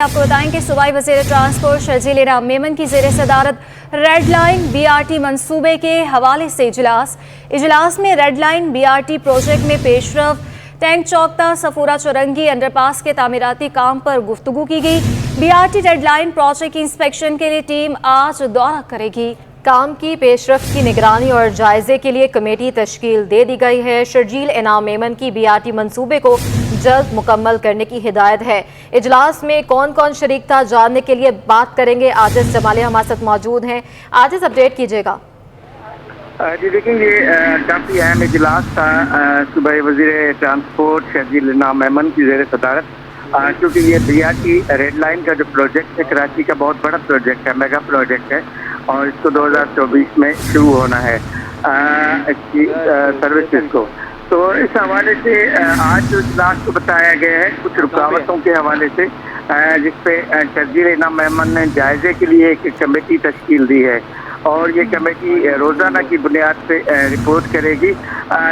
आपको बताएं कि सूबाई वज़ीर ट्रांसपोर्ट शर्जील इनाम मेमन की ज़ेर सदारत रेड लाइन BRT मंसूबे के हवाले से इजलास में रेड लाइन BRT प्रोजेक्ट में पेशरफ, टैंक चौकता सफूरा चौरंगी अंडरपास के तामीराती काम पर गुफ्तगू की गई। BRT रेड लाइन प्रोजेक्ट की इंस्पेक्शन के लिए टीम आज दौरा करेगी। काम की पेशरफ्त की निगरानी और जायजे के लिए कमेटी तश्कील दे दी गई है। शर्जील इनाम मेमन की BRT मंसूबे को जल्द मुकम्मल करने की हिदायत है। इजलास में कौन कौन शरीक था जानने के लिए बात करेंगे। आजिज जमाली हमारे साथ मौजूद हैं। आजिज, अपडेट कीजिएगा। जी देखिए, ये काफ़ी अहम इजलास था सूबाई वज़ीर ट्रांसपोर्ट शर्जील इनाम मेमन की ज़ेर सदारत, क्योंकि ये BRT रेड लाइन का जो प्रोजेक्ट है कराची का बहुत बड़ा प्रोजेक्ट है, मेगा प्रोजेक्ट है और इसको 2024 में शुरू होना है इसकी सर्विसेज को। तो इस हवाले से आज जो इजलास को बताया गया है कुछ रुकावटों के हवाले से, जिसपे शर्जील इनाम मेमन ने जायजे के लिए एक कमेटी तश्कील दी है और ये कमेटी रोज़ाना की बुनियाद पे रिपोर्ट करेगी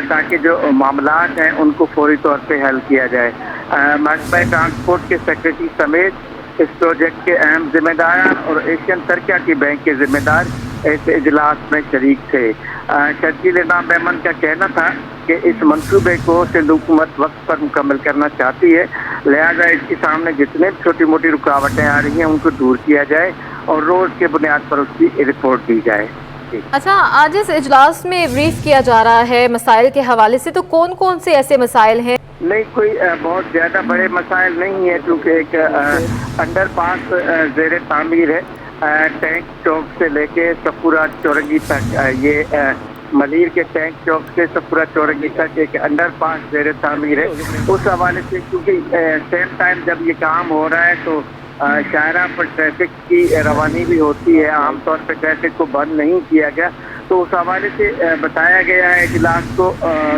ताकि जो मामलात हैं उनको फौरी तौर पे हल किया जाए। महकमा ट्रांसपोर्ट के सेक्रेटरी समेत इस प्रोजेक्ट के अहम जिम्मेदार और एशियन तरक्याती बैंक के जिम्मेदार इस इजलास में शरीक थे। शर्जील इनाम मेमन का कहना था कि इस मंसूबे को सिंध हुकूमत वक्त पर मुकम्मल करना चाहती है, लिहाजा इसके सामने जितने छोटी मोटी रुकावटें आ रही हैं उनको दूर किया जाए और रोज़ के बुनियाद पर उसकी रिपोर्ट दी जाए। अच्छा, आज इस इजलास में ब्रीफ किया जा रहा है मसाइल के हवाले से, तो कौन कौन से ऐसे मसाइल हैं? नहीं, कोई बहुत ज़्यादा बड़े मसाइल नहीं है, क्योंकि एक अंडरपास ज़ेर तामीर है। टैंक चौक से लेके सफूरा चौरंगी तक, ये मलीर के टैंक चौक से सफूरा चौरंगी तक एक अंडरपास ज़ेर तामीर है। उस हवाले से क्योंकि सेम टाइम जब ये काम हो रहा है तो शाहरा पर ट्रैफिक की रवानी भी होती है, आमतौर पर ट्रैफिक को बंद नहीं किया गया, तो उस हवाले से बताया गया है इजलास को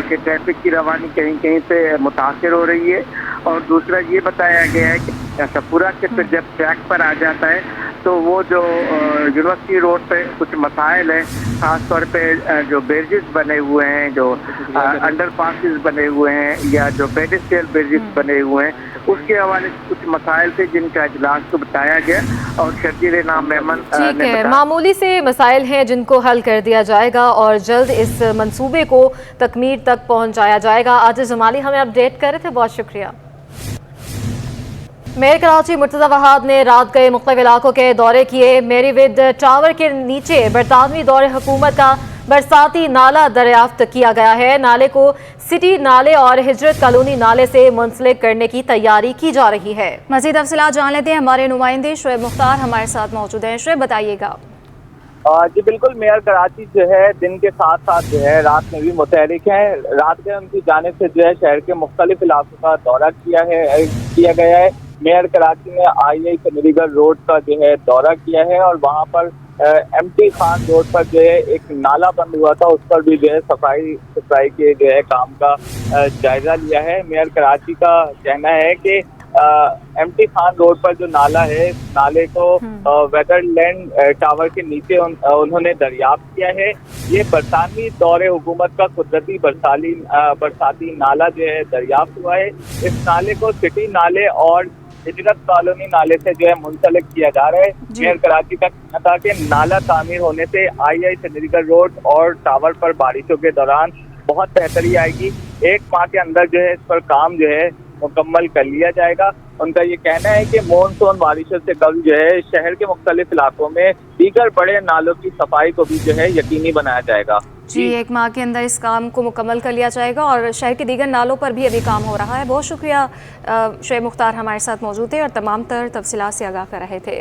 कि ट्रैफिक की रवानी कहीं कहीं से मुतासर हो रही है। और दूसरा ये बताया गया है कि सफूरा के फिर जब ट्रैक पर आ जाता है तो वो जो यूनिवर्सिटी रोड पे कुछ मसाइल हैं, ख़ास तौर पे जो ब्रिजेस बने हुए हैं, जो अंडरपासेस बने हुए हैं या जो पेडेस्ट्रियल ब्रिजेस बने हुए हैं, उसके हवाले से कुछ मसाइल थे जिनका इजलास को बताया गया और शर्जील इनाम मेमन ठीक है, मामूली से मसाइल हैं जिनको हल कर दिया जाएगा और जल्द इस मंसूबे को तकमील तक पहुंचाया जाएगा। आज जमाली हमें अपडेट कर रहे थे, बहुत शुक्रिया। मेयर कराची मुर्तज़ा वहाब ने रात गए मुख्तलिफ इलाकों के दौरे किए। मेरीविड टावर के नीचे बरतानवी दौरे हुकूमत का बरसाती नाला दरियाफ्त किया गया है। नाले को सिटी नाले और हिजरत कॉलोनी नाले से मुंसलिक करने की तैयारी की जा रही है। मज़ीद तफसीलात जान लेते हैं, हमारे नुमाइंदे शुएब मुख्तार हमारे साथ मौजूद हैं। शुएब, बताइएगा। जी बिल्कुल, मेयर कराची जो है दिन के साथ साथ जो है रात में भी मुतहरिक हैं। रात में उनकी जानिब से जो है शहर के मुख्तलिफ इलाकों का दौरा किया गया है। मेयर कराची ने आई चंडीगढ़ रोड का जो है दौरा किया है और वहाँ पर MT खान रोड पर जो है एक नाला बंद हुआ था, उस पर भी जो है सफाई सुथराई के जो है काम का जायजा लिया है। मेयर कराची का कहना है कि MT खान रोड पर जो नाला है, नाले को वेदरलैंड टावर के नीचे उन्होंने दरियाफ्त किया है। ये बरतानवी दौरे हुकूमत का कुदरती बरसाती नाला जो है दरियाफ्त हुआ है। इस नाले को सिटी नाले और हिजरत कॉलोनी नाले से जो है मुंसलिक किया जा रहा है। मेयर कराची का कहना था कि नाला तामीर होने से आई चंडीगढ़ रोड और टावर पर बारिशों के दौरान बहुत बेहतरी आएगी। एक माह के अंदर जो है इस पर काम जो है मुकम्मल कर लिया जाएगा। उनका ये कहना है कि मॉनसून बारिशों से कल जो है शहर के मुख्तलिफ इलाकों में दीगर बड़े नालों की सफाई को भी जो है यकीनी बनाया जाएगा। जी, एक माह के अंदर इस काम को मुकम्मल कर लिया जाएगा और शहर के दीगर नालों पर भी अभी काम हो रहा है। बहुत शुक्रिया, शुएब मुख्तार हमारे साथ मौजूद थे और तमाम तर तफसीलात से आगाह कर रहे थे।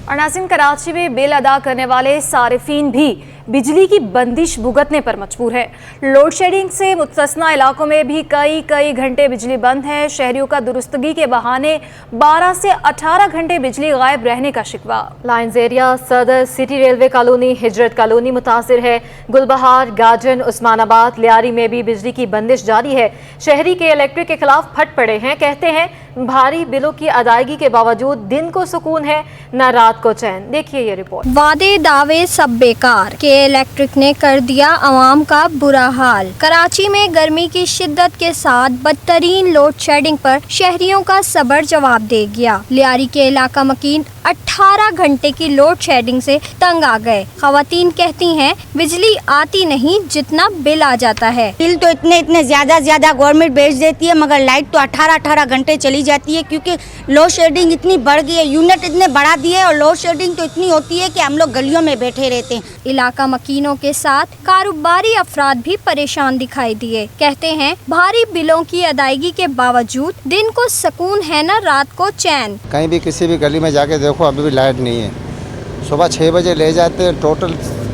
और नाज़रीन, कराची में बिल अदा करने वाले सारिफीन भी बिजली की बंदिश भुगतने पर मजबूर है। लोड शेडिंग से मुस्तस्ना इलाकों में भी कई घंटे बिजली बंद है। शहरियों का दुरुस्तगी के बहाने 12 से 18 घंटे बिजली गायब रहने का शिकवा। लाइन्स एरिया, सदर, सिटी रेलवे कॉलोनी, हिजरत कॉलोनी मुतासिर है। गुलबहार, गाजन, उस्मानाबाद, लियारी में भी बिजली की बंदिश जारी है। शहरी के इलेक्ट्रिक के खिलाफ फट पड़े हैं, कहते हैं भारी बिलों की अदायगी के बावजूद दिन को सुकून है न रात को चैन। देखिए ये रिपोर्ट। वादे दावे सब बेकार, के इलेक्ट्रिक ने कर दिया आवाम का बुरा हाल। कराची में गर्मी की शिद्दत के साथ बदतरीन लोड शेडिंग पर शहरियों का सब्र जवाब दे गया। लियारी के इलाका मकीन 18 घंटे की लोड शेडिंग से तंग आ गए। खवातीन कहती हैं बिजली आती नहीं जितना बिल आ जाता है। बिल तो इतने ज्यादा गवर्नमेंट भेज देती है, मगर लाइट तो 18 घंटे चली जाती है, क्योंकि लोड शेडिंग इतनी बढ़ गई है। यूनिट इतने बढ़ा दिए और लोड शेडिंग तो इतनी होती है कि हम लोग गलियों में बैठे रहते हैं। इलाका मकीनों के साथ कारोबारी अफराद भी परेशान दिखाई दिए। कहते हैं भारी बिलों की अदायगी के बावजूद दिन को सुकून है न रात को चैन। कहीं भी किसी भी गली में जाके देखो अभी भी लाइट नहीं है। सुबह 6 बजे ले जाते हैं, टोटल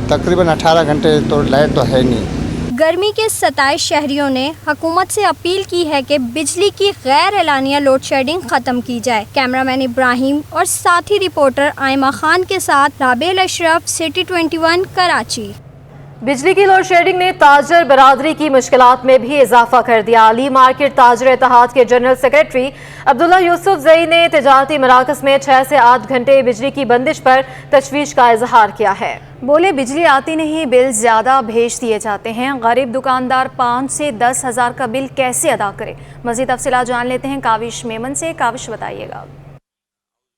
तकरीबन 18 घंटे तो लाइट तो है नहीं। गर्मी के 27 शहरियों ने हुकूमत से अपील की है कि बिजली की गैर एलानिया लोड शेडिंग खत्म की जाए। कैमरामैन इब्राहिम और साथी रिपोर्टर आयमा खान के साथ राबेल अशरफ, सिटी 21 कराची। बिजली की लोड शेडिंग ने ताजर बरादरी की मुश्किलात में भी इजाफा कर दिया। अली मार्केट ताजर इत्तेहाद के जनरल सेक्रेटरी अब्दुल्ला यूसुफ जई ने तिजारती मराकज़ में 6 से 8 घंटे बिजली की बंदिश पर तशवीश का इजहार किया है। बोले बिजली आती नहीं, बिल ज्यादा भेज दिए जाते हैं। गरीब दुकानदार 5 से 10 हज़ार का बिल कैसे अदा करे। मज़ीद तफसीलात जान लेते हैं काविश मेमन से। काविश बताइएगा।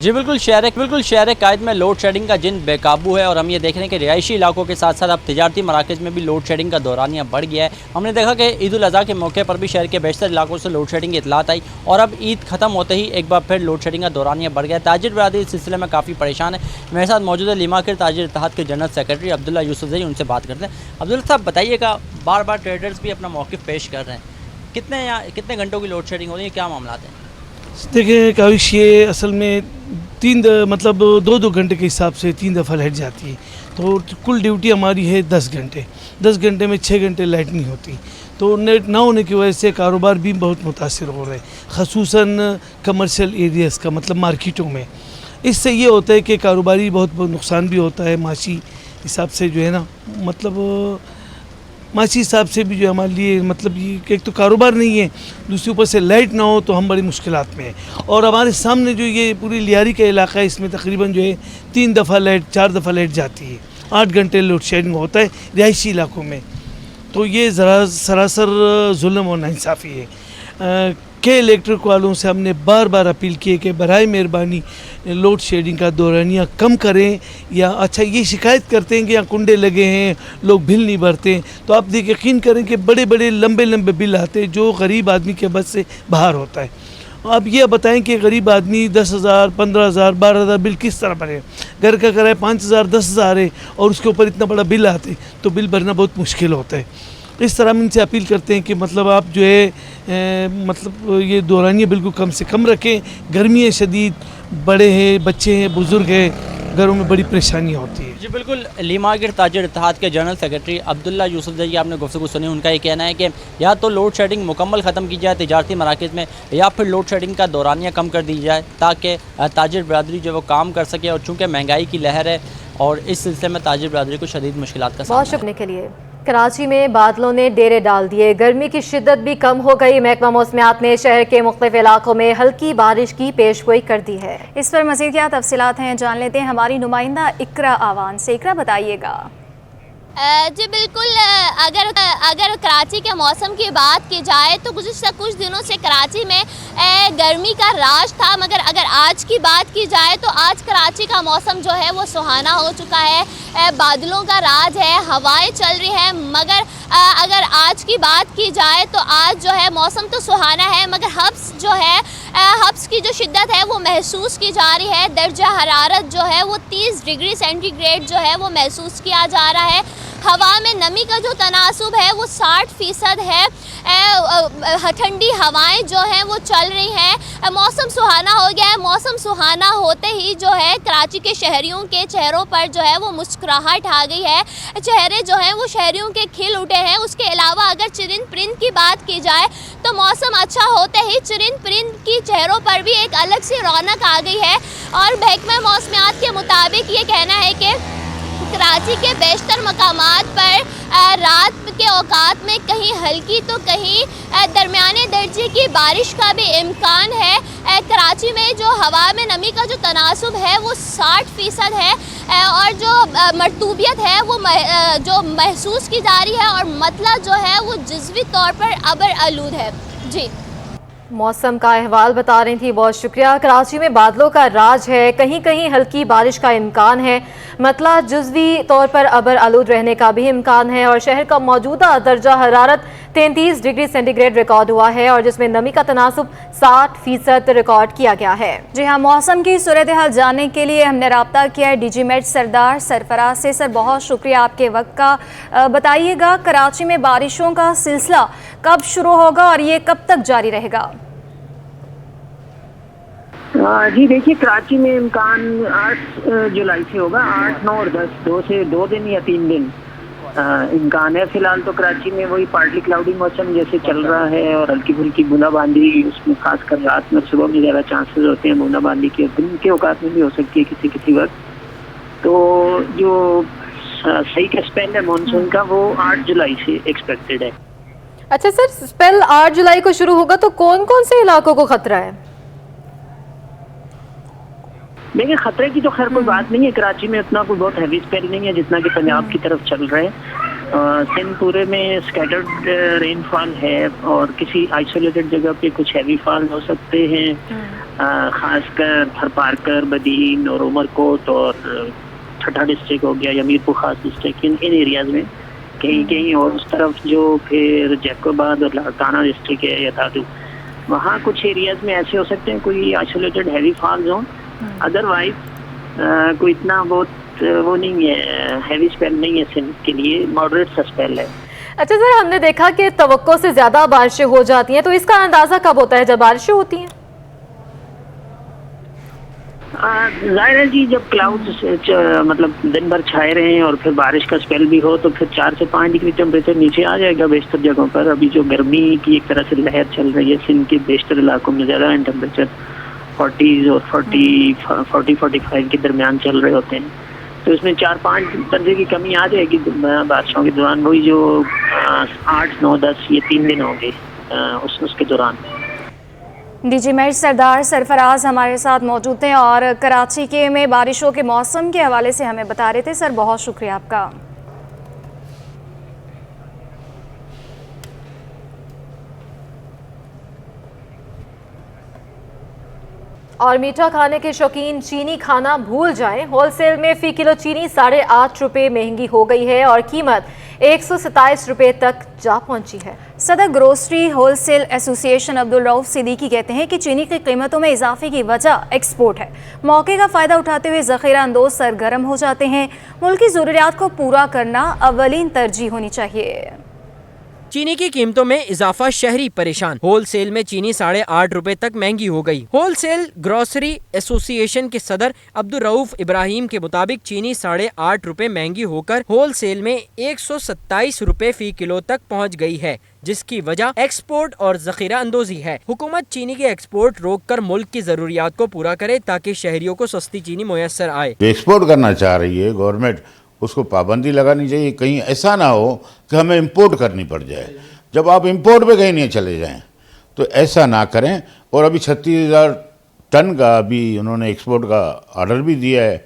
जी बिल्कुल शहर कायद में लोड शेडिंग का जिन बेकाबू है और हम ये देख रहे हैं कि रिहायशी इलाकों के साथ साथ अब तिजारती मराकज़ में भी लोड शेडिंग का दौरानिया बढ़ गया है। हमने देखा कि ईद उल अज़हा के मौके पर भी शहर के बेशतर इलाकों से लोड शेडिंग की इतलात आई और अब ईद ख़त्म होते ही एक बार फिर लोड शेडिंग का दौरानिया बढ़ गया है। ताजिर बरादरी इस सिलसिले में काफ़ी परेशान है। मेरे साथ मौजूद है लीमा के ताजिर इत्तेहाद के जनरल सेक्रेटरी अब्दुल्ला यूसुफ ज़ई, उनसे बात करते हैं। अब्दुल्ला साहब बताइएगा, बार बार ट्रेडर्स भी अपना मौक़िफ़ पेश कर रहे हैं, कितने घंटों की लोड शेडिंग हो रही है, क्या मामला है? देखिए काविश, ये असल में 2 घंटे के हिसाब से 3 दफ़ा लाइट जाती है, तो कुल ड्यूटी हमारी है 10 घंटे। 10 घंटे में 6 घंटे लाइट नहीं होती, तो नेट ना होने की वजह से कारोबार भी बहुत मुतासिर हो रहे हैं, ख़ुसूसन कमर्शियल एरियाज़ का, मतलब मार्केटों में। इससे ये होता है कि कारोबारी बहुत नुकसान भी होता है, माशी हिसाब से जो है ना, मतलब माशी हिसाब से भी जो हमारे लिए, मतलब ये एक तो कारोबार नहीं है, दूसरी ऊपर से लाइट ना हो तो हम बड़ी मुश्किलात में हैं। और हमारे सामने जो ये पूरी लियारी का इलाका है, इसमें तकरीबन जो है 3 दफ़ा लाइट 4 दफ़ा लाइट जाती है, 8 घंटे लोड शेडिंग होता है रिहायशी इलाकों में। तो ये ज़रा सरासर जुल्म और नाइंसाफ़ी है। के इलेक्ट्रिक वालों से हमने बार बार अपील की है कि बराए मेहरबानी लोड शेडिंग का दौरानिया कम करें, या अच्छा ये शिकायत करते हैं कि यहाँ कुंडे लगे हैं, लोग बिल नहीं भरते, तो आप देख यकीन करें कि बड़े बड़े लंबे बिल आते हैं जो गरीब आदमी के बस से बाहर होता है। आप ये बताएं कि गरीब आदमी 10,000, 15,000, 12,000 बिल किस तरह भरे। घर का किराया 5,000, 10,000 है और उसके ऊपर इतना बड़ा बिल आते, तो बिल भरना बहुत मुश्किल होता है। इस तरह हम इनसे अपील करते हैं कि मतलब आप जो है मतलब ये दौरानिया बिल्कुल कम से कम रखें। गर्मी है शदीद, बड़े हैं, बच्चे हैं, बुज़ुर्ग हैं, घरों में बड़ी परेशानी होती है। जी बिल्कुल, लीमा गिर ताजिर इत्तेहाद के जनरल सेक्रेटरी अब्दुल्ला यूसुफ ज़ई, आपने गुफ्तगू सुनी। उनका ये कहना है कि या तो लोड शेडिंग मुकम्मल ख़त्म की जाए तिजारती मराकज़ में, या फिर लोड शेडिंग का दौरानिया कम कर दी जाए ताकि ताजिर बरादरी जो वो काम कर सके। और चूँकि महंगाई की लहर है और इस सिलसिले में ताजिर बरादरी को शदीद मुश्किलात का बहुत शुक्रिया के लिए। कराची में बादलों ने डेरे डाल दिए, गर्मी की शिद्दत भी कम हो गई। महकमा मौसमियात ने शहर के मुख्तलिफ इलाकों में हल्की बारिश की पेशगोई कर दी है। इस पर मज़ीद क्या तफसीलात हैं जान लेते हैं हमारी नुमाइंदा इकरा आवान से। इकरा बताइएगा। जी बिल्कुल, अगर कराची के मौसम की बात की जाए तो गुज़िश्ता कुछ दिनों से कराची में गर्मी का राज था, मगर अगर आज की बात की जाए तो आज कराची का मौसम जो है वो सुहाना हो चुका है। बादलों का राज है, हवाएं चल रही हैं, मगर अगर आज की बात की जाए तो आज जो है मौसम तो सुहाना है, मगर हब्स जो है, हब्स की जो शिद्दत है वो महसूस की जा रही है। दर्जा हरारत जो है वो 30 डिग्री सेंटीग्रेड जो है वो महसूस किया जा रहा है। हवा में नमी का जो तनासुब है वो 60% है। ठंडी हवाएं जो हैं वो चल रही हैं। मौसम सुहाना हो गया है। मौसम सुहाना होते ही जो है कराची के शहरियों के चेहरों पर जो है वो मुस्कुराहट आ गई है। चेहरे जो हैं वो शहरियों के खिल उठे हैं। उसके अलावा अगर चरिंद परिंद की बात की जाए तो मौसम अच्छा होते ही चरिंद परिंद की चेहरों पर भी एक अलग सी रौनक आ गई है। और महकमा मौसमियात के मुताबिक ये कहना है कि कराची के बेशतर मकामात पर रात के औकात में कहीं हल्की तो कहीं दरमियाने दर्जे की बारिश का भी इम्कान है। कराची में जो हवा में नमी का जो तनासुब है वो 60% है और जो मरतूबियत है वो जो महसूस की जा रही है और मतला जो है वो जुज़वी तौर पर अबर आलूद है। जी मौसम का अहवाल बता रही थी, बहुत शुक्रिया। कराची में बादलों का राज है, कहीं कहीं हल्की बारिश का इम्कान है, मतला जुज़वी तौर पर अबर आलूद रहने का भी इम्कान है और शहर का मौजूदा दर्जा हरारत 33 डिग्री सेंटीग्रेड रिकॉर्ड हुआ है और जिसमें नमी का तनासुब 60% रिकॉर्ड किया गया है। जी हाँ, मौसम की सूरत हाल जानने के लिए हमने रब्ता किया है DG मेट सरदार सरफराज से। सर, बहुत शुक्रिया आपके वक्त का। बताइएगा, कराची में बारिशों का सिलसिला कब शुरू होगा और ये कब तक जारी रहेगा? जी देखिए, कराची में इम्कान 8 जुलाई से होगा, 8, 9 और 10, 2 दिन या 3 दिन इम्कान है। फिलहाल तो कराची में वही पार्टली क्लाउडी मौसम जैसे चल रहा है और हल्की फुल्की बूंदाबांदी, उसमें खासकर रात में सुबह में ज़्यादा चांसेस होते हैं बूंदाबांदी के, दिन के औकात में भी हो सकती है किसी वक्त। तो जो सही का स्पेल है मानसून का वो 8 जुलाई से एक्सपेक्टेड है। अच्छा सर, स्पेल 8 जुलाई को शुरू होगा तो कौन कौन से इलाकों को खतरा है? देखिए, खतरे की तो खैर कोई बात नहीं है। कराची में उतना कोई बहुत हैवी स्पेल नहीं है जितना कि पंजाब की तरफ चल रहा है। सिंध पूरे में स्कैटर्ड रेनफॉल है और किसी आइसोलेटेड जगह पे कुछ हैवी फॉल हो सकते हैं, खासकर थरपारकर, बदीन और उमरकोट और ठठा डिस्ट्रिक्ट हो गया या मीरपुर खास डिस्ट्रिक्ट, इन एरियाज में कहीं और उस तरफ जो फिर जैकोबाद और लाड़काना डिस्ट्रिक्ट है या दादू, वहाँ कुछ एरियाज में ऐसे हो सकते हैं कोई isolated heavy fall zone. Otherwise कोई इतना बहुत वो नहीं है, हैवी स्पेल नहीं है सिंध के लिए, मॉडरेट सा स्पेल है। अच्छा सर, हमने देखा कि तवक्को से ज़्यादा बारिशें हो जाती हैं, तो इसका अंदाज़ा कब होता है जब बारिशें होती हैं? जाहिर है जी, जब क्लाउड्स मतलब दिन भर छाए रहे और फिर बारिश का स्पेल भी हो तो फिर 4 से 5 डिग्री टेम्परेचर नीचे आ जाएगा बेशतर जगहों पर। अभी जो गर्मी की एक तरह से लहर चल रही है सिंध के बेशतर इलाकों में, ज़्यादा टेम्परेचर 40 और 40-45 के दरमियान चल रहे होते हैं, तो इसमें 4-5 दर्जे की कमी आ जाएगी बारिशों के दौरान। वही जो 8, 9, 10 ये 3 दिन होंगे उसके दौरान। DG मेट सरदार सरफराज हमारे साथ मौजूद थे और कराची के में बारिशों के मौसम के हवाले से हमें बता रहे थे। सर, बहुत शुक्रिया आपका। और मीठा खाने के शौकीन चीनी खाना भूल जाएं। होलसेल में फी किलो चीनी 8.5 रुपये महंगी हो गई है और कीमत 127 रुपये तक जा पहुंची है। सदर grocery wholesale association Abdul Rauf Siddiqui कहते हैं कि चीनी की कीमतों में इजाफे की वजह एक्सपोर्ट है। मौके का फ़ायदा उठाते हुए ज़ख़ीरा अंदोज़ सरगर्म हो जाते हैं। मुल्क की ज़रूरियात को पूरा करना अव्वलीन तरजीह होनी चाहिए। चीनी की कीमतों में इजाफा, शहरी परेशान। होलसेल में चीनी 8.5 रुपए तक महंगी हो गई। होलसेल ग्रोसरी एसोसिएशन के सदर अब्दुल रऊफ इब्राहिम के मुताबिक चीनी 8.5 रुपए महंगी होकर होलसेल में 127 रुपए फी किलो तक पहुंच गई है, जिसकी वजह एक्सपोर्ट और जखीरा अंदोजी है। हुकूमत चीनी के एक्सपोर्ट रोककर मुल्क की जरूरियात को पूरा करे ताकि शहरियों को सस्ती चीनी मुयस्सर आए। एक्सपोर्ट करना चाह रही है गवर्नमेंट, उसको पाबंदी लगानी चाहिए। कहीं ऐसा ना हो कि हमें इंपोर्ट करनी पड़ जाए। जब आप इंपोर्ट पे कहीं नहीं चले जाएं तो ऐसा ना करें। और अभी 36,000 टन का अभी उन्होंने एक्सपोर्ट का ऑर्डर भी दिया है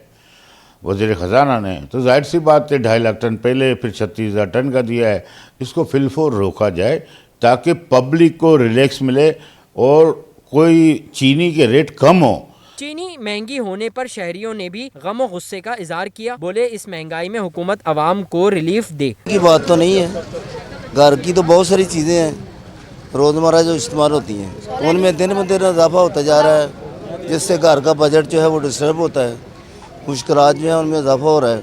वज़ीर ख़जाना ने, तो जाहिर सी बात है 2.5 लाख टन पहले, फिर 36,000 टन का दिया है। इसको फिलफोर रोका जाए ताकि पब्लिक को रिलैक्स मिले और कोई चीनी के रेट कम हो। चीनी महंगी होने पर शहरियों ने भी गम और गुस्से का इजहार किया। बोले, इस महंगाई में हुकूमत आवाम को रिलीफ दे। की बात तो नहीं है, घर की तो बहुत सारी चीज़ें हैं रोज़मर्रा जो इस्तेमाल होती हैं, उनमें दिन ब दिन इजाफा होता जा रहा है, जिससे घर का बजट जो है वो डिस्टर्ब होता है, मुश्किलात जो है उनमें इजाफा हो रहा है।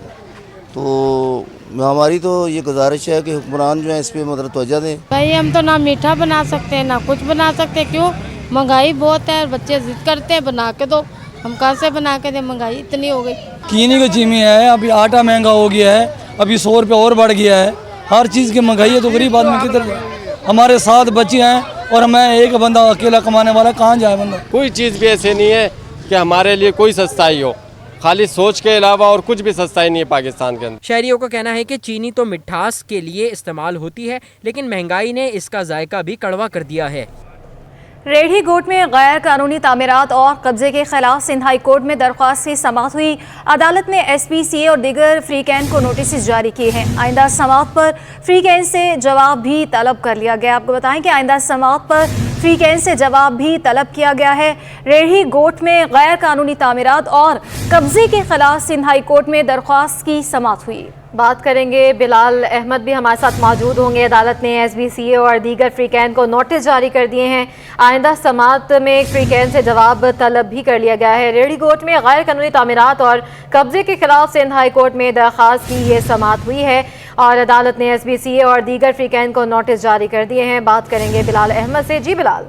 तो हमारी तो ये गुजारिश है कि हुक्मरान जो है इस पर मतलब तवज्जो दें। भाई, हम तो ना मीठा बना सकते हैं ना कुछ बना सकते। क्यों? महंगाई बहुत है, बच्चे जिद करते हैं बना के दो, हम कहाँ से बना के दें, महंगाई इतनी हो गई। चीनी की चीनी है, अभी आटा महंगा हो गया है, अभी 100 रुपये और बढ़ गया है। हर चीज़ की महंगाई है तो गरीब आदमी की तरफ। हमारे 7 बच्चे हैं और मैं एक बंदा अकेला कमाने वाला, कहाँ जाए बंदा। कोई चीज़ भी ऐसे नहीं है कि हमारे लिए कोई सस्ताई हो। खाली सोच के अलावा और कुछ भी सस्ताई नहीं है पाकिस्तान के अंदर। शहरियों का कहना है कि चीनी तो मिठास के लिए इस्तेमाल होती है, लेकिन महंगाई ने इसका जायका भी कड़वा कर दिया है। रेढ़ी गोट में गैर कानूनी तामीरात और कब्जे के खिलाफ सिंध हाई कोर्ट में दरख्वास्त की समाअत हुई। अदालत ने SPCA और दीगर फ्रीकैन को नोटिस जारी किए हैं। आइंदा समाअत पर फ्रीकैन से जवाब भी तलब कर लिया गया। आपको बताएं कि आइंदा समाअत पर फ्रीकैन से जवाब भी तलब किया गया है। रेढ़ी गोट में गैर कानूनी तामीरात और कब्जे के खिलाफ सिंध हाई कोर्ट में दरख्वास्त की समाअत हुई। बात करेंगे, बिलाल अहमद भी हमारे साथ मौजूद होंगे। अदालत ने SPCA और दीगर फ्रीकैन को नोटिस जारी कर दिए हैं। आइंदा समाअत में फ्रीकैन से जवाब तलब भी कर लिया गया है। रेढ़ी गोट में गैर कानूनी तामीरात और कब्जे के खिलाफ सिंध हाई कोर्ट में दरख्वास्त की ये समाअत हुई है और अदालत ने SPCA और दीगर फ्रीकैन को नोटिस जारी कर दिए हैं। बात करेंगे बिलाल अहमद से। जी बिलाल।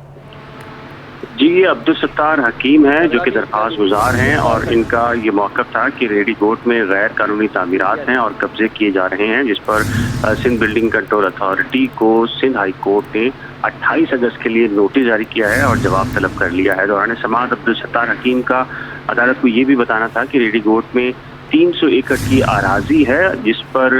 जी, ये अब्दुल सत्तार हकीम हैं जो कि दरख्वास्त गुजार हैं और इनका ये मौक़िफ़ था कि रेढ़ी गोट में गैर कानूनी तामीरात हैं और कब्जे किए जा रहे हैं, जिस पर सिंध बिल्डिंग कंट्रोल अथॉरिटी को सिंध हाई कोर्ट ने 28 अगस्त के लिए नोटिस जारी किया है और जवाब तलब कर लिया है। दौरान समाअत अब्दुल सत्तार हकीम का अदालत को ये भी बताना था कि रेढ़ी गोट में 300 एकड़ की आराजी है, जिस पर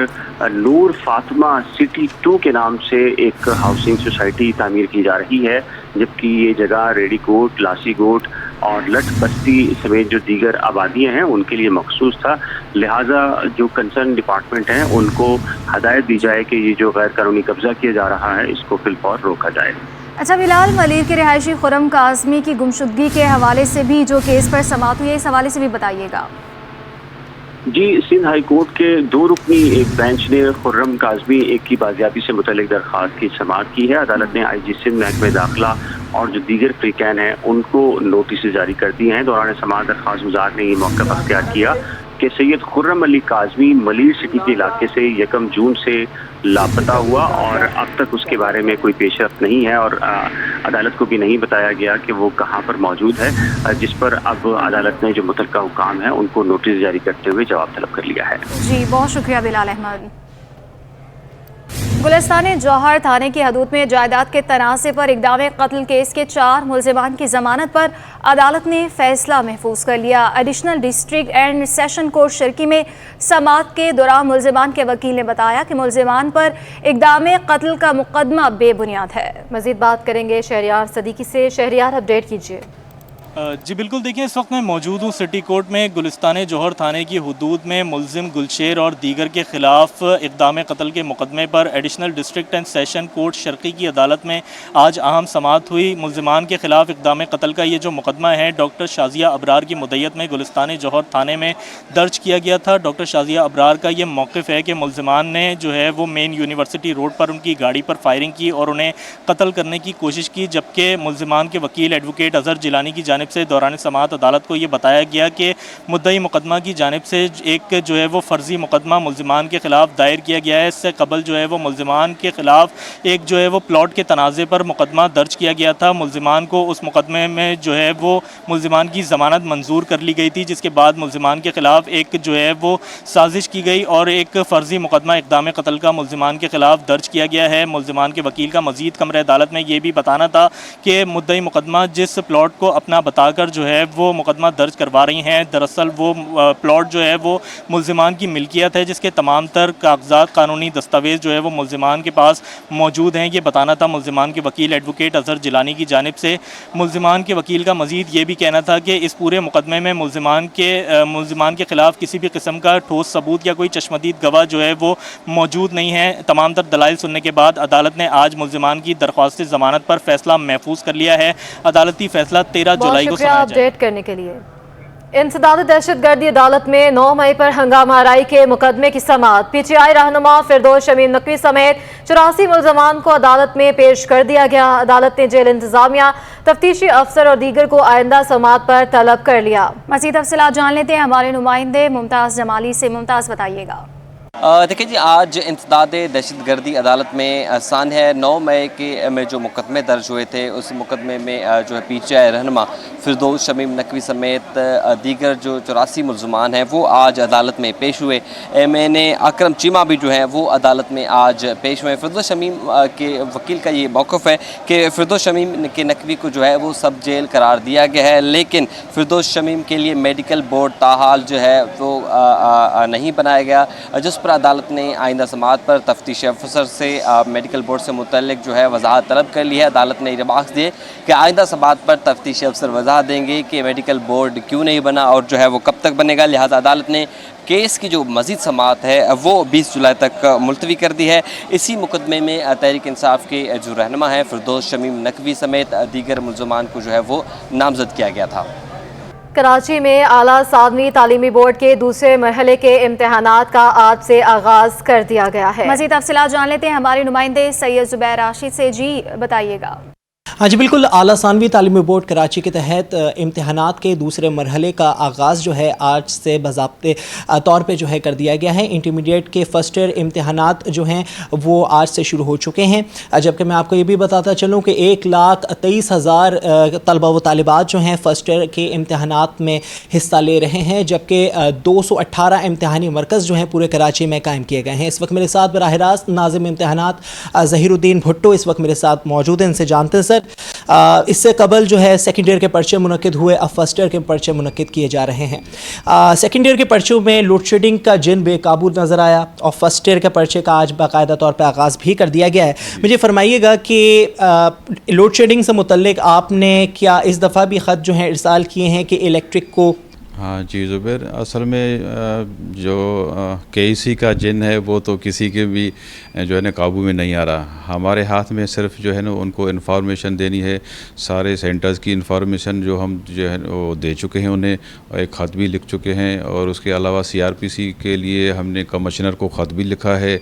नूर फातिमा सिटी 2 के नाम से एक हाउसिंग सोसाइटी तामीर की जा रही है, जबकि ये जगह रेढ़ी गोट, लासी गोट और लठ बस्ती समेत जो दीगर आबादियां हैं उनके लिए मखसूस था। लिहाजा जो कंसर्न डिपार्टमेंट हैं उनको हदायत दी जाए कि ये जो गैर कानूनी कब्जा किया जा रहा है इसको फिलफौर रोका जाए। अच्छा बिलाल, मलिर के रिहायशी खुर्रम काज़मी की गुमशुदगी के हवाले से भी जो केस पर समाअत हुई है, इस हवाले से भी बताइएगा। जी, सिंध हाई कोर्ट के 2 रुकनी एक बेंच ने खुर्रम काज़मी एक की बाजियाबी से मुतल्लिक दरख्वास्त की समाअत की है। अदालत ने IG सिंध, महकमे दाखिला और जो दीगर फ्रीकैन हैं उनको नोटिस जारी कर दिए हैं। दौरान समाअत दरख्वास्त गुजार ने ये मौक़िफ़ अख्तियार किया कि सैयद खुर्रम अली काज़मी मलिर सिटी के इलाके से 1 जून से लापता हुआ और अब तक उसके बारे में कोई पेशरफ्त नहीं है और अदालत को भी नहीं बताया गया कि वो कहाँ पर मौजूद है, जिस पर अब अदालत ने जो मुतल्लिका हुकाम है उनको नोटिस जारी करते हुए जवाब तलब कर लिया है। जी, बहुत शुक्रिया बिलाल अहमद। गुलिस्तान जौहर थाने की हदूद में जायदाद के तनाज़े पर इक़दाम कत्ल केस के 4 मुलज़िमान की ज़मानत पर अदालत ने फैसला महफूज कर लिया। Additional district and session court Sharki में समाअत के दौरान मुलज़िमान के वकील ने बताया कि मुलज़िमान पर इक़दाम कत्ल का मुकदमा बेबुनियाद है। मज़ीद बात करेंगे शहरियार सदीकी से। शहरियार, अपडेट कीजिए। जी बिल्कुल, देखिए इस वक्त मैं मौजूद हूँ सिटी कोर्ट में। गुलिस्तान जौहर थाने की हदूद में मुलजिम गुलशेर और दीगर के ख़िलाफ़ इक़दाम कत्ल के मुकदमे पर additional district and session court Sharki की अदालत में आज अहम समाअत हुई। मुलजिमान के ख़िलाफ़ इक़दाम कत्ल का ये जो मुकदमा है डॉक्टर शाज़िया अबरार की मुद्दत में गुलिस्तान जौहर थाने में दर्ज किया गया था। डॉक्टर शाज़िया अबरार का ये मौक़िफ़ है कि मुलजिमान ने जो है वो मेन यूनिवर्सिटी रोड पर उनकी गाड़ी पर फायरिंग की और उन्हें कत्ल करने की कोशिश की, जबकि मुलजिमान के वकील एडवोकेट अज़हर जिलानी की जानिब से दौरान समाअत अदालत को ये बताया गया कि मुद्दई मुकदमा की जानिब से एक जो है वो फ़र्ज़ी मुकदमा मुलजिमान के ख़िलाफ़ दायर किया गया है। इससे कबल जो है वो मुलजिमान के ख़िलाफ़ एक जो है वो प्लॉट के तनाज़े पर मुकदमा दर्ज किया गया था। मुलजिमान को उस मुकदमे में जो है वो मुलजिमान की ज़मानत मंजूर कर ली गई थी, जिसके बाद मुलजिमान के ख़िलाफ़ एक जो है वो साजिश की गई और एक फ़र्ज़ी मुकदमा इक़दाम कत्ल का मुलजिमान के ख़िलाफ़ दर्ज किया गया है। मुलजिमान के वकील का मज़ीद कमरे अदालत में ये भी बताना था कि मुद्दई मुकदमा जिस प्लॉट को अपना बताकर जो है वो मुकदमा दर्ज करवा रही हैं, दरअसल वो प्लॉट जो है वो मुलजिमान की मिल्कियत है, जिसके तमाम तर कागजात कानूनी दस्तावेज़ जो है वो मुलजिमान के पास मौजूद हैं। ये बताना था मुलजिमान के वकील एडवोकेट अज़हर जिलानी की जानिब से। मुलजिमान के वकील का मज़ीद ये भी कहना था कि इस पूरे मुकदमे में मुलजिमान के ख़िलाफ़ किसी भी किस्म का ठोस सबूत या कोई चश्मदीद गवाह जो है वो मौजूद नहीं है। तमाम तर दलाइल सुनने के बाद अदालत ने आज मुलजिमान की दरख्वास्त ज़मानत पर फैसला महफूज कर लिया है। अदालती फैसला 13 जुलाई को सुनाया जाएगा। अपडेट करने के लिए इंसदाद दहशतगर्दी अदालत में 9 मई पर हंगामा आराई के मुकदमे की समाअत। PTI रहनुमा फिरदौस शमीम नकवी समेत 84 मुलजमान को अदालत में पेश कर दिया गया। अदालत ने जेल इंतजामिया, तफ्तीशी अफसर और दीगर को आइंदा समाअत पर तलब कर लिया। मज़ीद तफसीलात जान लेते हैं हमारे नुमाइंदे मुमताज़ जमाली से। मुमताज़, बताइएगा। देखिए जी, आज इंसदाद दहशतगर्दी अदालत में सान है 9 मई के में जो मुकदमे दर्ज हुए थे, उस मुकदमे में जो है पीटीआई रहनुमा फिरदौस शमीम नकवी समेत दीगर जो 84 मुल्ज़मान हैं वो आज अदालत में पेश हुए। मैंने अकरम चीमा भी जो है वो अदालत में आज पेश हुए। फिरदौस शमीम के वकील का ये मौक़िफ़ है कि फिरदौस शमीम के नकवी को जो है वो सब जेल करार दिया गया है, लेकिन फिरदौस शमीम के लिए मेडिकल बोर्ड ताहाल जो है वो नहीं बनाया गया, जिस पर अदालत ने आइंदा समाअत पर तफ्तीश अफसर से मेडिकल बोर्ड से मुतल्लिक जो है वजाहत तलब कर ली है। अदालत ने रिमार्क्स दिए कि आइंदा समाअत पर तफ्तीश अफसर वजाहत देंगे कि मेडिकल बोर्ड क्यों नहीं बना और जो है वो कब तक बनेगा। लिहाजा अदालत ने केस की जो मज़ीद समाअत है वो 20 जुलाई तक मुलतवी कर दी है। इसी मुकदमे में तहरीक इंसाफ के जो रहनुमा हैं फिरदौस शमीम नकवी समेत दीगर मुल्ज़मान को जो है वो नामजद किया गया था। कराची में आला सातवीं तालीमी बोर्ड के दूसरे मरहले के इम्तिहानात का आज से आगाज़ कर दिया गया है। मज़ीद तफसीलात जान लेते हैं हमारे नुमाइंदे सैयद ज़ुबैर राशिद से। जी बताइएगा। हाँ जी बिल्कुल, आला सानवी तालीमी बोर्ड कराची के तहत इम्तिहानात के दूसरे मरहले का आगाज़ जो है आज से बाज़ाब्ते तौर पे जो है कर दिया गया है। इंटरमीडिएट के फ़र्स्ट ईयर इम्तिहानात जो हैं वो आज से शुरू हो चुके हैं, जबकि मैं आपको ये भी बताता चलूँ कि 1,23,000 तलबा व तालिबात जो हैं फ़र्स्ट ईयर के इम्तिहानात में हिस्सा ले रहे हैं, जबकि 218 इम्तिहानी मरकज़ जो हैं पूरे कराची में कायम किए गए हैं। इस वक्त मेरे साथ बराह रास्त नाज़िम इम्तिहानात ज़हीरुद्दीन भुट्टो इस वक्त मेरे साथ मौजूद हैं। इनसे जानते हैं सर, इससे कबल जो है सेकेंड ईयर के पर्चे मुनक्किद हुए, अब फर्स्ट ईयर के पर्चे मुनक्किद किए जा रहे हैं। सेकेंड ईयर के पर्चों में लोड शेडिंग का जिन बेकाबू नज़र आया और फर्स्ट ईयर के पर्चे का आज बाकायदा तौर पर आगाज़ भी कर दिया गया है। मुझे फरमाइएगा कि लोड शेडिंग से मुतल्लिक आपने क्या इस दफ़ा भी ख़त जो हैं इरसाल किए हैं कि इलेक्ट्रिक को? हाँ जी ज़ुबैर, असल में जो KEC का जिन है वो तो किसी के भी जो है ना काबू में नहीं आ रहा। हमारे हाथ में सिर्फ जो है ना उनको इन्फॉर्मेशन देनी है। सारे सेंटर्स की इन्फॉर्मेशन जो हम जो है वो दे चुके हैं उन्हें, एक ख़त भी लिख चुके हैं, और उसके अलावा CRPC के लिए हमने कमिश्नर को ख़त भी लिखा है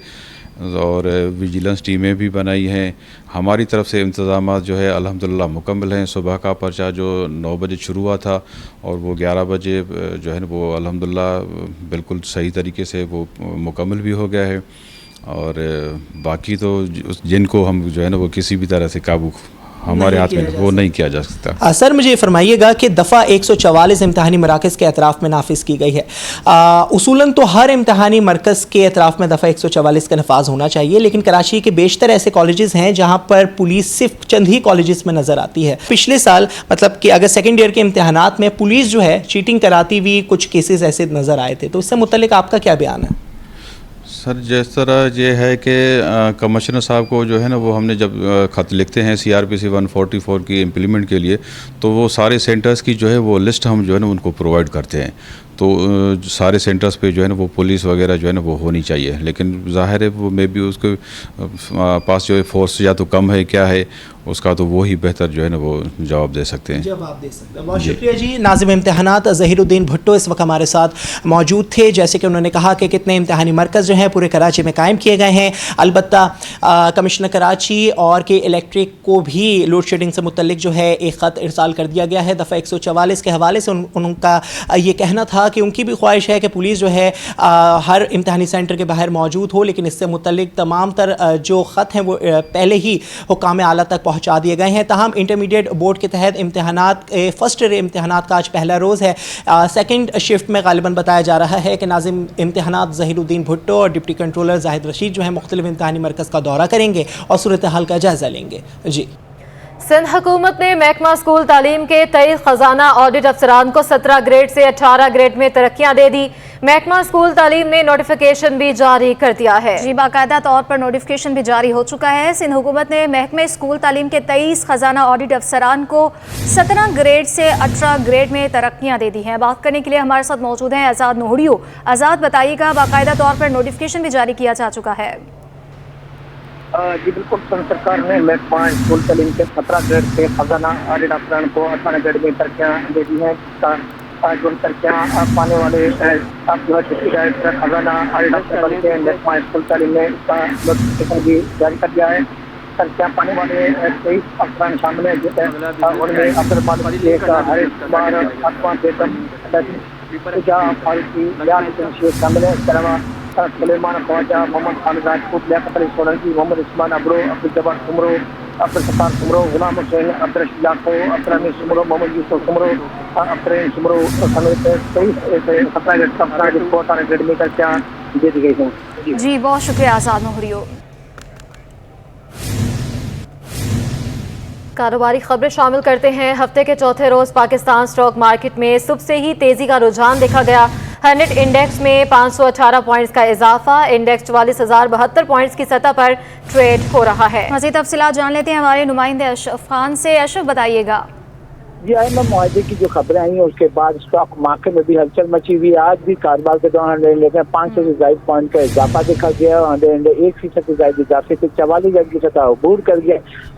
और विजिलेंस टीमें भी बनाई हैं। हमारी तरफ से इंतज़ामात जो है अल्हम्दुलिल्लाह मुकम्मल हैं। सुबह का पर्चा जो 9 बजे शुरू हुआ था और वो 11 बजे जो है वो अल्हम्दुलिल्लाह बिल्कुल सही तरीके से वो मुकम्मल भी हो गया है, और बाकी तो जिनको हम जो है ना वो किसी भी तरह से काबू हमारे हाथ में वो नहीं किया जा सकता। सर मुझे फरमाइएगा कि दफ़ा 144 इम्तिहानी मराकज़ के अतराफ़ में नाफिज की गई है। उसूलन तो हर इम्तिहानी मरकज़ के अतराफ़ में दफ़ा 144 का नफाज होना चाहिए, लेकिन कराची के बेशतर ऐसे कॉलेजेस हैं जहाँ पर पुलिस सिर्फ चंद ही कॉलेजेस में नज़र आती है। पिछले साल मतलब कि अगर सेकेंड ईयर के इम्तिहानात में पुलिस जो है चीटिंग कराती हुई कुछ केसेस ऐसे नज़र आए थे, तो इससे मुतल्लिक आपका क्या बयान है? सर जिस तरह ये है कि कमिश्नर साहब को जो है ना वो हमने जब ख़त लिखते हैं CRPC 144 की इम्प्लीमेंट के लिए, तो वो सारे सेंटर्स की जो है वो लिस्ट हम जो है ना उनको प्रोवाइड करते हैं। तो सारे सेंटर्स पे जो है ना वो पुलिस वगैरह जो है ना वो होनी चाहिए, लेकिन ज़ाहिर है वो मे बी उसके पास जो है फोर्स या तो कम है क्या है उसका, तो वो ही बेहतर जो है ना वो जवाब दे सकते हैं। जवाब दे सकते हैं। बहुत शुक्रिया जी। नाज़िम इम्तिहानात ज़हीरुद्दीन भुट्टो इस वक्त हमारे साथ मौजूद थे। जैसे कि उन्होंने कहा कि कितने इम्तिहानी मरकज़ जो हैं पूरे कराची में कायम किए गए हैं। अलबत्ता कमिश्नर कराची और के इलेक्ट्रिक को भी लोड शेडिंग से मुतल्लिक जो है एक ख़त इरसाल कर दिया गया है। दफ़ा 144 के हवाले से उनका ये कहना था कि उनकी भी ख्वाहिश है कि पुलिस जो है हर इम्तिहानी सेंटर के बाहर मौजूद हो, लेकिन इससे मुतल्लिक तमाम तर जो ख़त हैं वो पहले ही हुकाम आला तक पहुँचा दिए गए हैं। ताहम इंटरमीडिएट बोर्ड के तहत इम्तिहानात फर्स्ट ईयर इम्तिहानात का आज पहला रोज़ है। सेकंड शिफ्ट में गालिबन बताया जा रहा है कि नाज़िम इम्तिहानात ज़हीरुद्दीन भुट्टो और डिप्टी कंट्रोलर जाहिद रशीद जो है मुख्तलिफ इम्तिहानी मरकज़ का दौरा करेंगे और सूरत हाल का जायज़ा लेंगे। जी। सिंध हुकूमत ने महकमा स्कूल तालीम के 23 खजाना ऑडिट अफसरान को 17 ग्रेड से 18 ग्रेड में तरक्कियां दे दी। महकमा स्कूल तालीम ने नोटिफिकेशन भी जारी कर दिया है। जी बाकायदा तौर पर नोटिफिकेशन भी जारी हो चुका है। सिंध हुकूमत ने महकमे स्कूल तालीम के 23 खजाना ऑडिट अफसरान को 17 ग्रेड से 18 ग्रेड में तरक्कियां दे दी हैं। बात करने के लिए हमारे साथ मौजूद हैं आज़ाद नोहड़ियो। आज़ाद बताइएगा, बाकायदा तौर पर नोटिफिकेशन भी जारी किया जा चुका है? जी बिल्कुल, संघ सरकार ने महकमा स्कूल तालीम के 17 ग्रेड के खजाना ऑडिट अफसरान को 18 ग्रेड में तरक्कियाँ दे दी हैं। जो तरक्कियाँ पाने वाले जो है डिप्टी डायरेक्टर खजाना ऑडिट अफसर बन के महकमा स्कूल तालीम ने इसका नोटिफिकेशन भी जारी कर दिया है। तरक्कियाँ पाने वाले 23 अफसरान शामिल हैं, उनमें अब्दुल मालिक शेख, हरीश कुमार, आसमान बेगम, फारूकी, शामिल है। इसके अलावा سلیمان خواجہ، محمد خان راجپوت، لیاقت علی سولنکی، محمد عثمان ابرو، عبدالجبار سمرو، عبدالستار سمرو، غلام حسین، عبدالرشید لاکھو، عبدالحمید سمرو، محمد یوسف سمرو، عبدالرحیم سمرو سمیت 23 افراد رپورٹ اور اکیڈمی کا کیا دے دی گئی ہیں. جی بہت شکریہ آزاد مہریو. کاروباری خبریں شامل کرتے ہیں. ہفتے کے چوتھے روز پاکستان سٹاک مارکیٹ میں صبح سے ہی تیزی کا رجحان دیکھا گیا. 100 انڈیکس میں 518 پوائنٹس کا اضافہ، انڈیکس 44,072 پوائنٹس کی سطح پر ٹریڈ ہو رہا ہے. مزید تفصیلات جان لیتے ہیں ہمارے نمائندے اشرف خان سے. اشرف بتائیے گا. جی IMF معاہدے کی جو خبریں آئی ہیں اس کے بعد اسٹاک مارکیٹ میں بھی ہلچل مچی ہوئی ہے. آج بھی کاروبار کے دوران 500 سے زائد پوائنٹ کا اضافہ دیکھا گیا اور 1% سے زائد اضافے سے 44,000 کی سطح عبور کر گیا.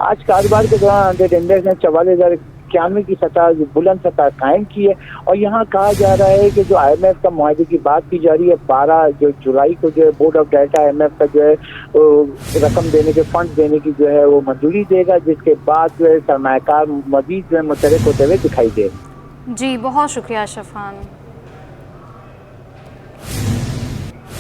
آج کاروبار کے دوران 100 انڈیکس نے 44,091 کی سطح بلند سطح قائم کی ہے. اور یہاں کہا جا رہا ہے کہ جو IMF کا معاہدے کی بات کی جا رہی ہے 12 جولائی کو جو ہے بورڈ آف ڈائریکٹر IMF کا جو ہے رقم دینے کے فنڈ دینے کی جو ہے وہ منظوری دے گا، جس کے بعد جو ہے سرمایہ کار مزید جو ہے متحرک ہوتے ہوئے دکھائی دے. جی بہت شکریہ اشرف خان.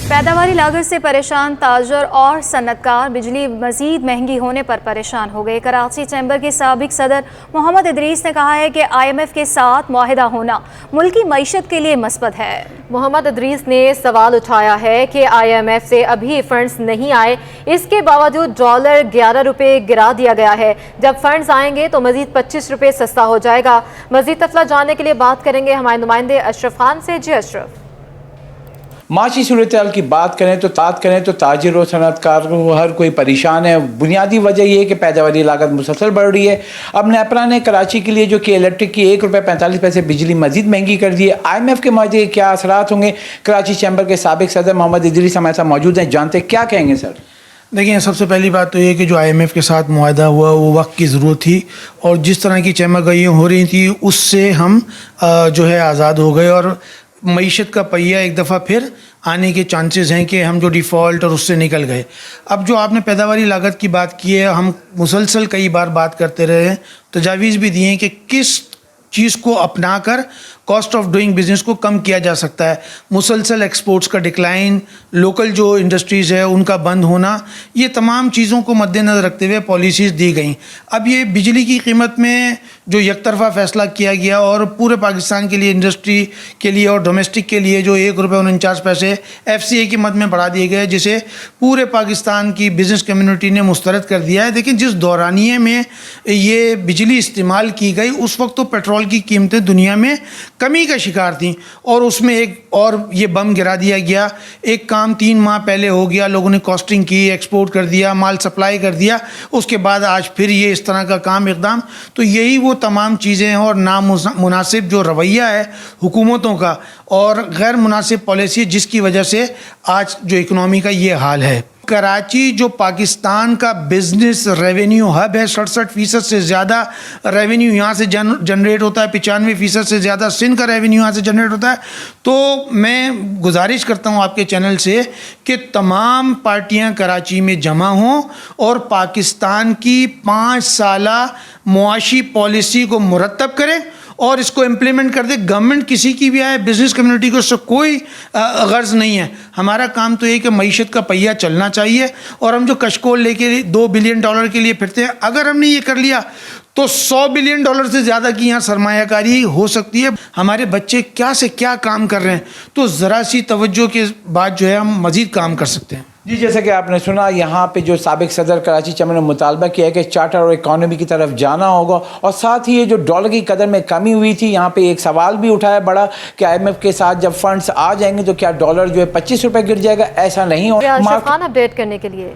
پیداواری لاگت سے پریشان تاجر اور صنعت کار بجلی مزید مہنگی ہونے پر پریشان ہو گئے. کراچی چیمبر کے سابق صدر محمد ادریس نے کہا ہے کہ IMF کے ساتھ معاہدہ ہونا ملکی معیشت کے لیے مثبت ہے. محمد ادریس نے سوال اٹھایا ہے کہ IMF سے ابھی فنڈز نہیں آئے، اس کے باوجود ڈالر 11 روپے گرا دیا گیا ہے. جب فنڈز آئیں گے تو مزید 25 روپے سستا ہو جائے گا. مزید تفصیلات جاننے کے لیے بات کریں گے ہمارے نمائندے اشرف خان سے. جی اشرف. معاشی صورتحال کی بات کریں تو تاجر و صنعت کار ہر کوئی پریشان ہے. بنیادی وجہ یہ ہے کہ پیداواری لاگت مسلسل بڑھ رہی ہے. اب نیپرا نے کراچی کے لیے جو کہ الیکٹرک کی 1 روپے 45 پیسے بجلی مزید مہنگی کر دی ہے. IMF کے معاہدے کے کیا اثرات ہوں گے؟ کراچی چیمبر کے سابق صدر محمد ادریس ہمارے ساتھ موجود ہیں، جانتے کیا کہیں گے سر. دیکھیں، سب سے پہلی بات تو یہ کہ جو IMF کے ساتھ معاہدہ ہوا وہ وقت کی ضرورت تھی، اور جس طرح کی چیمبر گئیاں ہو رہی تھیں اس سے ہم جو ہے آزاد ہو گئے، اور معیشت کا پہیہ ایک دفعہ پھر آنے کے چانسز ہیں کہ ہم جو ڈیفالٹ اور اس سے نکل گئے. اب جو آپ نے پیداواری لاگت کی بات کی ہے، ہم مسلسل کئی بار بات کرتے رہے ہیں، تجاویز بھی دی ہیں کہ کس چیز کو اپنا کر کاسٹ آف ڈوئنگ بزنس کو کم کیا جا سکتا ہے. مسلسل ایکسپورٹس کا ڈکلائن، لوکل جو انڈسٹریز ہے ان کا بند ہونا، یہ تمام چیزوں کو مد نظر رکھتے ہوئے پالیسیز دی گئیں. اب یہ بجلی کی قیمت میں جو یک طرفہ فیصلہ کیا گیا اور پورے پاکستان کے لیے انڈسٹری کے لیے اور ڈومیسٹک کے لیے جو 1 روپے 49 پیسے FCA کی مد میں بڑھا دیے گئے، جسے پورے پاکستان کی بزنس کمیونٹی نے مسترد کر دیا ہے. لیکن جس دورانیے میں یہ بجلی استعمال کی گئی اس وقت تو پیٹرول کی قیمتیں دنیا میں کمی کا شکار تھیں، اور اس میں ایک اور یہ بم گرا دیا گیا. ایک کام 3 ماہ پہلے ہو گیا، لوگوں نے کاسٹنگ کی، ایکسپورٹ کر دیا، مال سپلائی کر دیا، اس کے بعد آج پھر یہ اس طرح کا کام اقدام. تو یہی وہ تمام چیزیں ہیں، اور نامناسب جو رویہ ہے حکومتوں کا اور غیر مناسب پالیسی جس کی وجہ سے آج جو اکنامی کا یہ حال ہے. کراچی جو پاکستان کا بزنس ریونیو ہب ہے، 67% سے زیادہ ریونیو یہاں سے جنریٹ ہوتا ہے، 95% سے زیادہ سندھ کا ریونیو یہاں سے جنریٹ ہوتا ہے. تو میں گزارش کرتا ہوں آپ کے چینل سے کہ تمام پارٹیاں کراچی میں جمع ہوں اور پاکستان کی 5 سالہ معاشی پالیسی کو مرتب کریں اور اس کو امپلیمنٹ کر دے. گورنمنٹ کسی کی بھی آئے، بزنس کمیونٹی کو اس سے کوئی غرض نہیں ہے. ہمارا کام تو یہ کہ معیشت کا پہیہ چلنا چاہیے، اور ہم جو کشکول لے کے $2 بلین کے لیے پھرتے ہیں، اگر ہم نے یہ کر لیا تو $100 بلین سے زیادہ کی یہاں سرمایہ کاری ہو سکتی ہے. ہمارے بچے کیا سے کیا کام کر رہے ہیں، تو ذرا سی توجہ کے بعد جو ہے ہم مزید کام کر سکتے ہیں. جی جیسا کہ آپ نے سنا، یہاں پہ جو سابق صدر کراچی چیمبر نے مطالبہ کیا ہے کہ چارٹر اور اکانومی کی طرف جانا ہوگا، اور ساتھ ہی یہ جو ڈالر کی قدر میں کمی ہوئی تھی، یہاں پہ ایک سوال بھی اٹھایا بڑا کہ IMF کے ساتھ جب فنڈز آ جائیں گے تو کیا ڈالر جو ہے 25 روپے گر جائے گا؟ ایسا نہیں ہوگا. اشرف خان اپڈیٹ کرنے کے لیے